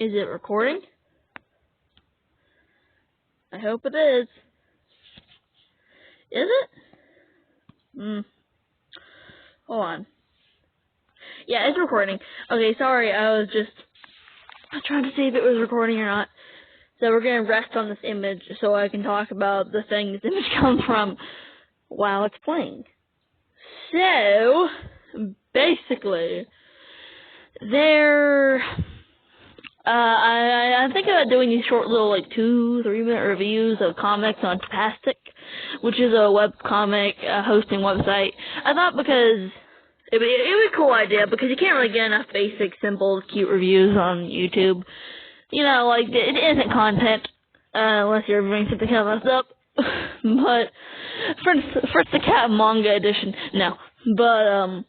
Is it recording? I hope it is. Is it? Hold on. Yeah, it's recording. Okay, sorry, I was trying to see if it was recording or not. So we're gonna rest on this image so I can talk about the thing this image comes from while it's playing. So, basically, I'm thinking about doing these short little, 2-3 minute reviews of comics on Tapastic, which is a webcomic hosting website. I thought because it would be a cool idea, because you can't really get enough basic, simple, cute reviews on YouTube. You know, it isn't content, unless you're doing something kind of messed up. But, for the cat manga edition, no. But,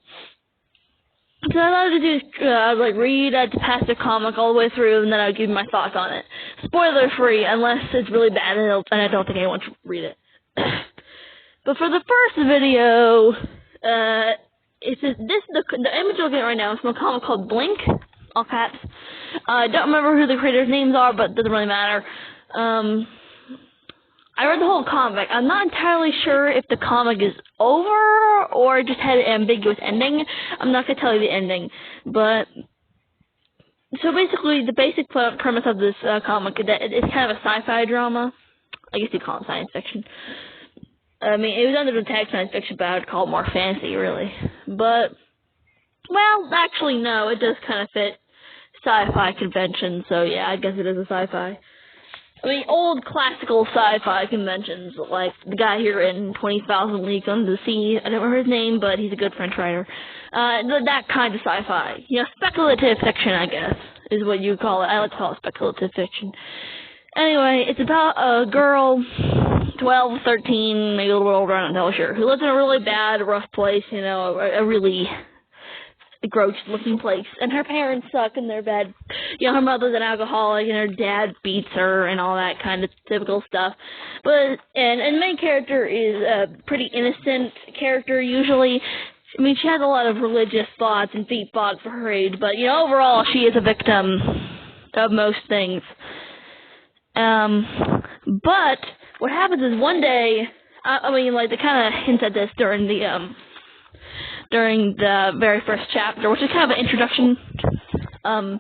so I thought to do, I'd read a Tapastic comic all the way through, and then I'd give my thoughts on it. Spoiler free, unless it's really bad, and I don't think anyone should read it. But for the first video, the image you're looking at right now is from a comic called Blink, all caps. I don't remember who the creators' names are, but it doesn't really matter. I read the whole comic. I'm not entirely sure if the comic is over or just had an ambiguous ending. I'm not going to tell you the ending. But, so basically, the basic premise of this comic is that it's kind of a sci-fi drama. I guess you call it science fiction. I mean, it was under the tag science fiction, but I'd call it more fantasy, really. But, well, actually, no, it does kind of fit sci-fi conventions, so yeah, I guess it is a sci-fi. I mean, old classical sci-fi conventions, like the guy here in 20,000 Leagues Under the Sea. I don't remember his name, but he's a good French writer. That kind of sci-fi. You know, speculative fiction, I guess, is what you call it. I like to call it speculative fiction. Anyway, it's about a girl, 12, 13, maybe a little older, I'm not sure, who lives in a really bad, rough place, you know, a really gross-looking place, and her parents suck, and they're bad. You know, her mother's an alcoholic, and her dad beats her, and all that kind of typical stuff. But, and the main character is a pretty innocent character, usually. I mean, she has a lot of religious thoughts and deep thoughts for her age, but, you know, overall, she is a victim of most things. But, what happens is one day, they kind of hint at this during the very first chapter, which is kind of an introduction, kind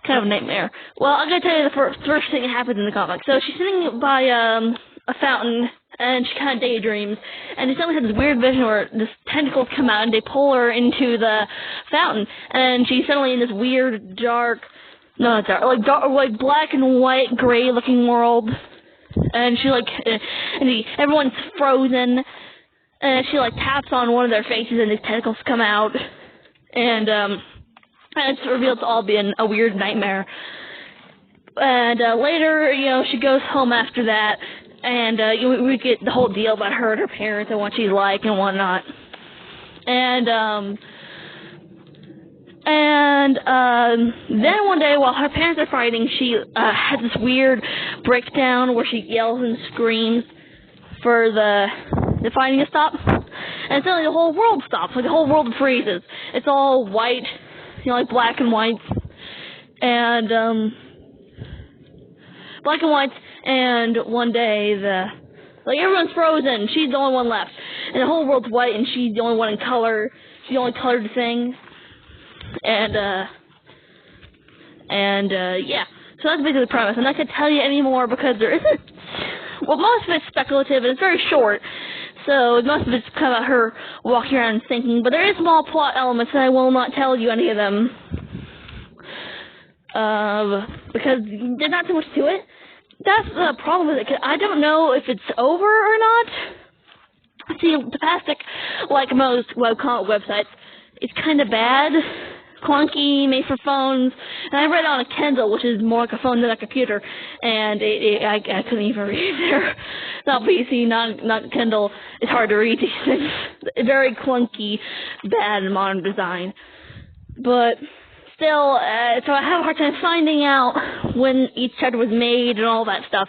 of a nightmare. Well, I'm going to tell you the first thing that happens in the comic. So she's sitting by a fountain, and she kind of daydreams, and she suddenly has this weird vision where this tentacles come out, and they pull her into the fountain, and she's suddenly in this weird, dark, black and white, gray-looking world, and everyone's frozen. And she, taps on one of their faces, and these tentacles come out, and it's revealed to all be a weird nightmare. And later, you know, she goes home after that, and we get the whole deal about her and her parents and what she's like and whatnot. And then one day, while her parents are fighting, she has this weird breakdown where she yells and screams for the fighting to stop, and suddenly the whole world stops, the whole world freezes. It's all white, you know, black and white, and one day everyone's frozen, she's the only one left, and the whole world's white, and she's the only one in color, she's the only colored thing, yeah, so that's basically the premise. I'm not going to tell you any more because there isn't, well, most of it's speculative, and it's very short, so most of it's kind of her walking around and thinking, but there is small plot elements, and I will not tell you any of them, because there's not too much to it. That's the problem with it, because I don't know if it's over or not. See, Tapastic, like most webcomic websites, it's kind of bad, clunky, made for phones, and I read it on a Kindle, which is more like a phone than a computer, and I couldn't even read there. Not PC, not Kindle. It's hard to read these things. Very clunky, bad modern design. But still, so I have a hard time finding out when each chapter was made and all that stuff.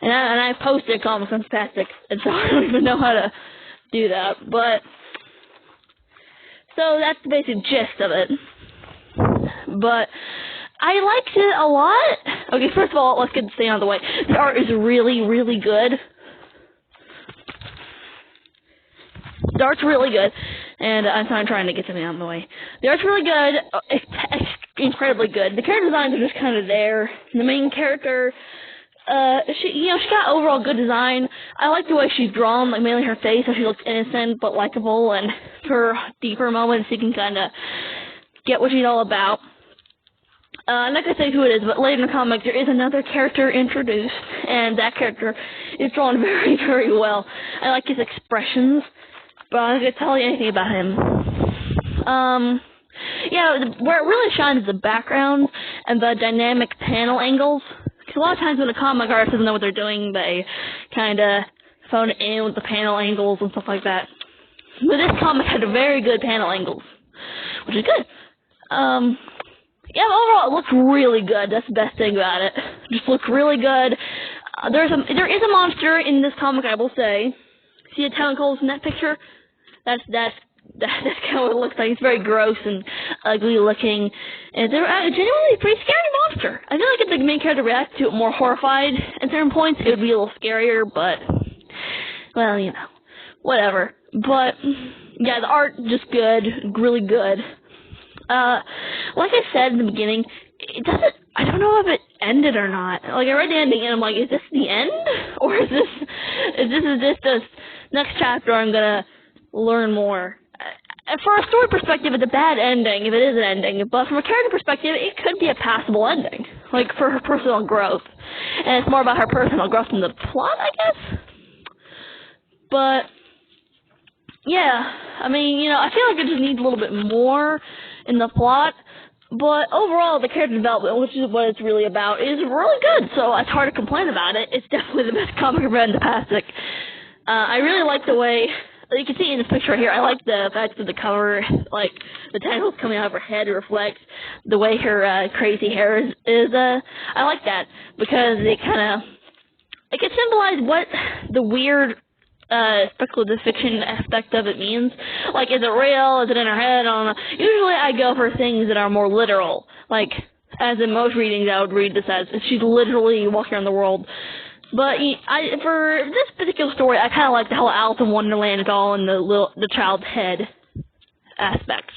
And I posted comics on Tapastic, and so I don't even know how to do that. But so that's the basic gist of it. But I liked it a lot. Okay, first of all, let's get this thing out of the way. The art is really, really good. The art's really good, and I'm trying to get something out of the way. The art's really good, incredibly good. The character designs are just kind of there. The main character, she got overall good design. I like the way she's drawn, like mainly her face, so she looks innocent but likable, and for deeper moments, you can kind of get what she's all about. I'm not going to say who it is, but later in the comic, there is another character introduced, and that character is drawn very, very well. I like his expressions, but I'm not going to tell you anything about him. Where it really shines is the background and the dynamic panel angles. Because a lot of times when a comic artist doesn't know what they're doing, they kind of phone it in with the panel angles and stuff like that. But this comic had very good panel angles, which is good. Overall, it looks really good. That's the best thing about it. Just looks really good. There is a monster in this comic, I will say. See the tentacles in that picture? That's kind of what it looks like. It's very gross and ugly looking. And they're genuinely a pretty scary monster. I feel like if the main character reacted to it more horrified at certain points, it would be a little scarier, but, well, whatever. But, yeah, the art, just good, really good. Like I said in the beginning, I don't know if it ended or not. Like, I read the ending and I'm like, is this the end? Or is this next chapter I'm gonna learn more? For a story perspective, it's a bad ending, if it is an ending, but from a character perspective, it could be a passable ending. Like, for her personal growth. And it's more about her personal growth than the plot, I guess? But, yeah, I mean, I feel like it just needs a little bit more in the plot, but overall, the character development, which is what it's really about, is really good, so it's hard to complain about it. It's definitely the best comic I've read in the past. I really like the way, you can see in this picture right here, I like the fact that the cover, like, the tentacles coming out of her head reflects the way her crazy hair is. I like that, because it can symbolize what the weird speculative fiction aspect of it means. Like, is it real? Is it in her head? I don't know. Usually I go for things that are more literal. Like, as in most readings, I would read this as if she's literally walking around the world. But for this particular story, I kind of like the whole Alice in Wonderland is all in the child's head aspect.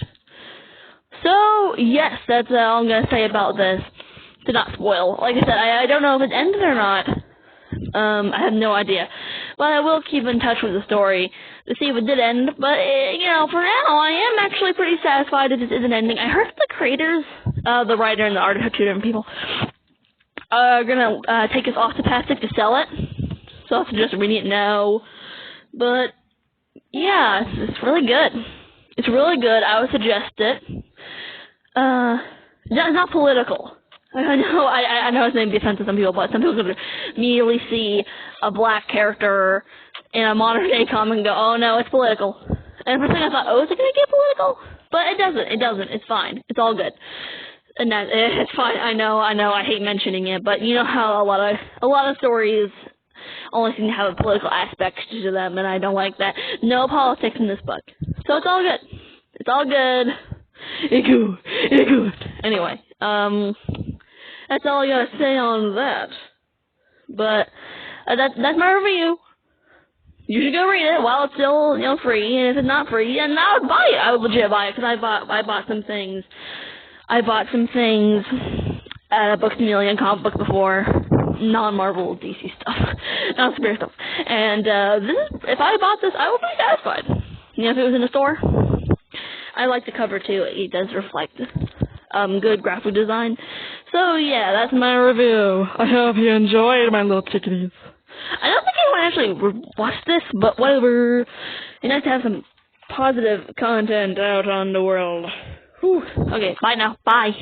So, yes, that's all I'm going to say about this. To not spoil. Like I said, I don't know if it ended or not. I have no idea. But I will keep in touch with the story to see if it did end. But, for now, I am actually pretty satisfied that this is an ending. I heard the creators, the writer and the artist are two different people, are going to take this off to Pastic to sell it. So I'll suggest reading it now. But, yeah, it's really good. It's really good. I would suggest it. It's not political. I know it's going to be offensive to some people, but some people could immediately see a black character in a modern-day comic and go, oh, no, it's political. And for a second I thought, oh, is it going to get political? But it doesn't. It's fine. It's all good. And it's fine. I know, I hate mentioning it, but you know how a lot of stories only seem to have a political aspect to them, and I don't like that. No politics in this book. So it's all good. It's all good. It's good. Anyway, that's all I gotta say on that. But that's my review. You should go read it while it's still free, and if it's not free, then I would buy it. I would legit buy it because I bought some things. I bought some things at a Books A Million comic book before, non-Marvel DC stuff, not superhero stuff. And if I bought this, I would be satisfied. If it was in a store. I like the cover too. It does reflect good graphic design. So yeah, that's my review. I hope you enjoyed, my little chickadees. I don't think anyone actually watched this, but whatever. It's nice to have some positive content out on the world. Whew. Okay, bye now. Bye.